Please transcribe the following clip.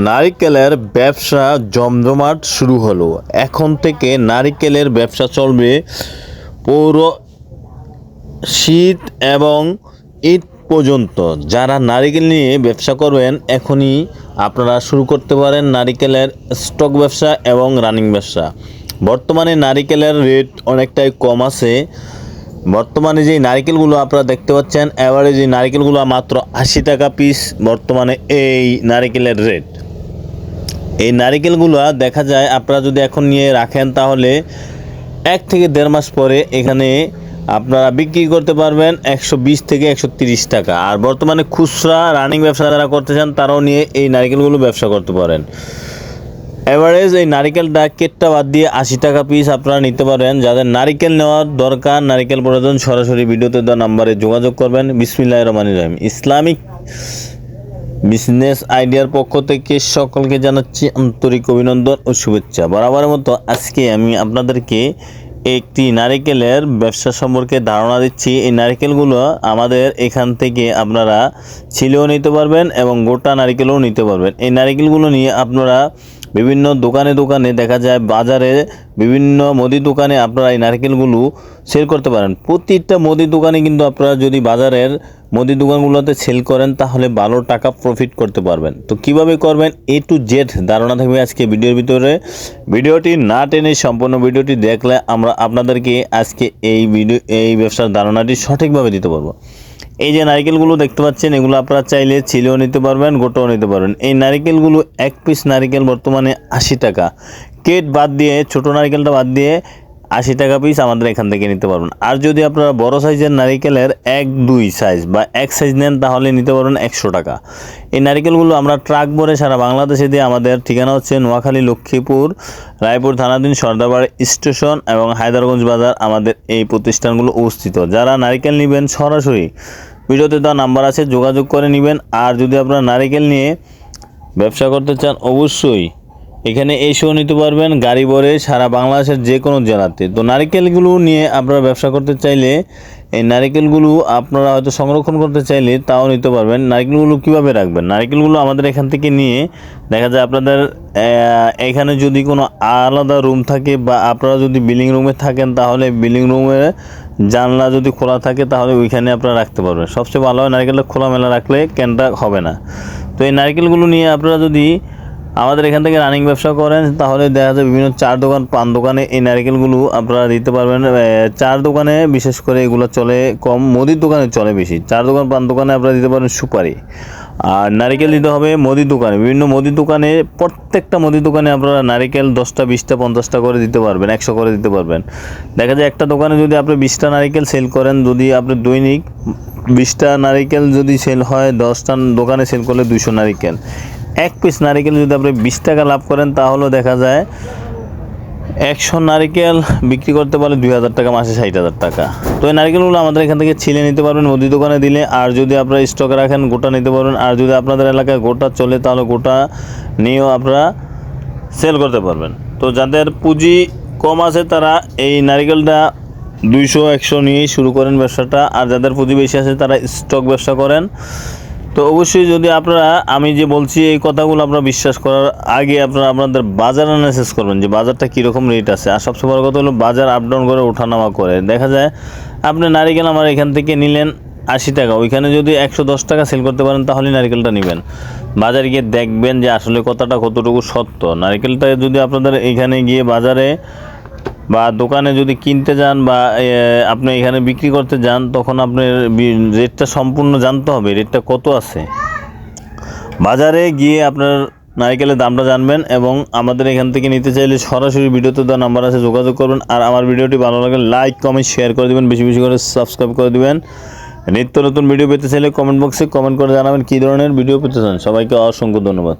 নারিকেলের ব্যবসা জমজমাট শুরু হলো। এখন থেকে নারিকেলের ব্যবসা চলবে পুরো শীত এবং ঈদ পর্যন্ত। যারা নারিকেল নিয়ে ব্যবসা করবেন এখনই আপনারা শুরু করতে পারেন নারিকেলের স্টক ব্যবসা এবং রানিং ব্যবসা। বর্তমানে নারিকেলের রেট অনেকটাই কম আছে। বর্তমানে যে নারিকেলগুলো আপনারা দেখতে পাচ্ছেন এভারেজ এই নারিকেলগুলো মাত্র 80 টাকা পিস বর্তমানে এই নারিকেলের রেট। এই নারিকেলগুলো দেখা যায় আপনারা যদি এখন নিয়ে রাখেন তাহলে 1 থেকে 1.5 মাস পরে এখানে আপনারা বিক্রি করতে পারবেন 120 থেকে 130 টাকা। আর বর্তমানে খুচরা রানিং ব্যবসা যারা করতে চান তারাও নিয়ে এই নারিকেলগুলো ব্যবসা করতে পারেন। এভারেজ এই নারিকেলটা কেটটা বাদ দিয়ে 80 টাকা পিস আপনারা নিতে পারেন। যাদের নারিকেল নেওয়ার দরকার, নারিকেল প্রয়োজন, সরাসরি ভিডিওতে দেওয়া নাম্বারে যোগাযোগ করবেন। বিসমিল্লাহির রহমানির রহিম। ইসলামিক বিজনেস আইডিয়ার পক্ষ থেকে সকলকে জানাচ্ছি আন্তরিক অভিনন্দন ও শুভেচ্ছা। বরাবরের মতো আজকে আমি আপনাদেরকে একটি নারিকেলের ব্যবসা সম্পর্কে ধারণা দিচ্ছি। এই নারিকেলগুলো আমাদের এখান থেকে আপনারা ছিলেও নিতে পারবেন এবং গোটা নারিকেলও নিতে পারবেন। এই নারিকেলগুলো নিয়ে আপনারা বিভিন্ন দোকানে দোকানে দেখা যায়, বাজারে বিভিন্ন মুদি দোকানে আপনারা এই নারকেলগুলো সেল করতে পারেন। প্রতিটা মুদি দোকানে কিন্তু আপনারা যদি বাজারের মুদি দোকানগুলোতে সেল করেন তাহলে ভালো টাকা প্রফিট করতে পারবেন। তো কিভাবে করবেন A to Z ধারণা থাকবে আজকে ভিডিওর ভিতরে। ভিডিওটি না টেনে সম্পূর্ণ ভিডিওটি দেখলে আমরা আপনাদেরকে আজকে এই ব্যবসার ধারণাটি সঠিকভাবে দিতে পারবো। এই যে নারিকেলগুলো দেখতে পাচ্ছেন এগুলো আপনারা চাইলে ছিলেও নিতে পারবেন, গোটাও নিতে পারবেন। এই নারিকেলগুলো এক পিস নারিকেল বর্তমানে 80 টাকা, কেট বাদ দিয়ে ছোটো নারিকেলটা বাদ দিয়ে 80 টাকা পিস আমাদের এখান থেকে নিতে পারবেন। আর যদি আপনারা বড় সাইজের নারিকেলের 1-2 সাইজ বা এক সাইজ নেন তাহলে নিতে পারবেন 100 টাকা। এই নারিকেলগুলো আমরা ট্রাক ভরে সারা বাংলাদেশে দিয়ে, আমাদের ঠিকানা হচ্ছে নোয়াখালী, লক্ষ্মীপুর, রায়পুর থানাধীন, সর্দারপাড়া স্টেশন এবং হায়দারগঞ্জ বাজার। আমাদের এই প্রতিষ্ঠানগুলো অবস্থিত। যারা নারিকেল নেবেন সরাসরি ভিডিওতে দেওয়া নাম্বার আছে, যোগাযোগ করে নেবেন। আর যদি আপনারা নারিকেল নিয়ে ব্যবসা করতে চান অবশ্যই এখানে এসেও নিতে পারবেন গাড়ি ভরে সারা বাংলাদেশের যে কোনো জেলাতে। তো নারিকেলগুলো নিয়ে আপনারা ব্যবসা করতে চাইলে, এই নারিকেলগুলো আপনারা হয়তো সংরক্ষণ করতে চাইলে তাও নিতে পারবেন। নারিকেলগুলো কীভাবে রাখবেন? নারিকেলগুলো আমাদের এখান থেকে নিয়ে দেখা যায় আপনাদের এখানে যদি কোনো আলাদা রুম থাকে বা আপনারা যদি বিলিং রুমে থাকেন তাহলে বিলিং রুমের জানলা যদি খোলা থাকে তাহলে ওইখানে আপনারা রাখতে পারবেন। সবচেয়ে ভালো হয় নারিকেলটা খোলামেলা রাখলে ক্যানটা হবে না। তো এই নারিকেলগুলো নিয়ে আপনারা যদি আমাদের এখান থেকে রানিং ব্যবসা করেন তাহলে দেখা যায় বিভিন্ন চার দোকান, পান দোকানে এই নারিকেলগুলো আপনারা দিতে পারবেন। চার দোকানে বিশেষ করে এগুলো চলে কম, মুদির দোকানে চলে বেশি। চার দোকান, পান দোকানে আপনারা দিতে পারেন সুপারি। আর নারিকেল দিতে হবে মুদির দোকানে, বিভিন্ন মুদির দোকানে, প্রত্যেকটা মুদির দোকানে আপনারা নারিকেল 10টা, 20টা, 50টা করে দিতে পারবেন, 100 করে দিতে পারবেন। দেখা যায় একটা দোকানে যদি আপনি 20টা নারিকেল সেল করেন, যদি আপনি দৈনিক 20টা নারিকেল যদি সেল হয়, 10টা দোকানে সেল করলে 200 নারিকেল। এক পিস নারিকেল যদি আপনি 20 টাকা লাভ করেন তাহলেও দেখা যায় 100 নারিকেল বিক্রি করতে পারলে 2000 টাকা, মাসে 60,000 টাকা। তো এই নারিকেলগুলো আমাদের এখান থেকে ছিলে নিতে পারবেন মুদি দোকানে দিলে। আর যদি আপনারা স্টকে রাখেন গোটা নিতে পারবেন। আর যদি আপনাদের এলাকায় গোটা চলে তাহলে গোটা নিয়েও আপনারা সেল করতে পারবেন। তো যাদের পুঁজি কম আছে তারা এই নারিকেলটা 200-100 নিয়েই শুরু করেন ব্যবসাটা। আর যাদের পুঁজি বেশি আছে তারা স্টক ব্যবসা করেন। তো অবশ্যই যদি আপনারা আমি যে বলছি এই কথাগুলো আপনারা বিশ্বাস করার আগে আপনারা আপনাদের বাজার অ্যানালাইসিস করবেন যে বাজারটা কীরকম রেট আছে। আর সবচেয়ে বড় কথা হলো বাজার আপ ডাউন করে, ওঠানামা করে। দেখা যায় আপনি নারিকেল আমার এখান থেকে নিলেন 80 টাকা, ওইখানে যদি 110 টাকা সেল করতে পারেন তাহলে নারিকেলটা নেবেন। বাজারে গিয়ে দেখবেন যে আসলে কথাটা কতটুকু সত্য। নারিকেলটা যদি আপনাদের এখানে গিয়ে বাজারে বা দোকানে যদি কিনতে যান বা আপনি এখানে বিক্রি করতে যান তখন আপনার রেটটা সম্পূর্ণ জানতে হবে, রেটটা কত আছে। বাজারে গিয়ে আপনার নারিকেলের দামটা জানবেন এবং আমাদের এখান থেকে নিতে চাইলে সরাসরি ভিডিওতে দেওয়া নাম্বার আছে, যোগাযোগ করবেন। আর আমার ভিডিওটি ভালো লাগলে লাইক, কমেন্ট, শেয়ার করে দেবেন, বেশি বেশি করে সাবস্ক্রাইব করে দেবেন। নিত্য নতুন ভিডিও পেতে চাইলে কমেন্ট বক্সে কমেন্ট করে জানাবেন কী ধরনের ভিডিও পেতে চান। সবাইকে অসংখ্য ধন্যবাদ।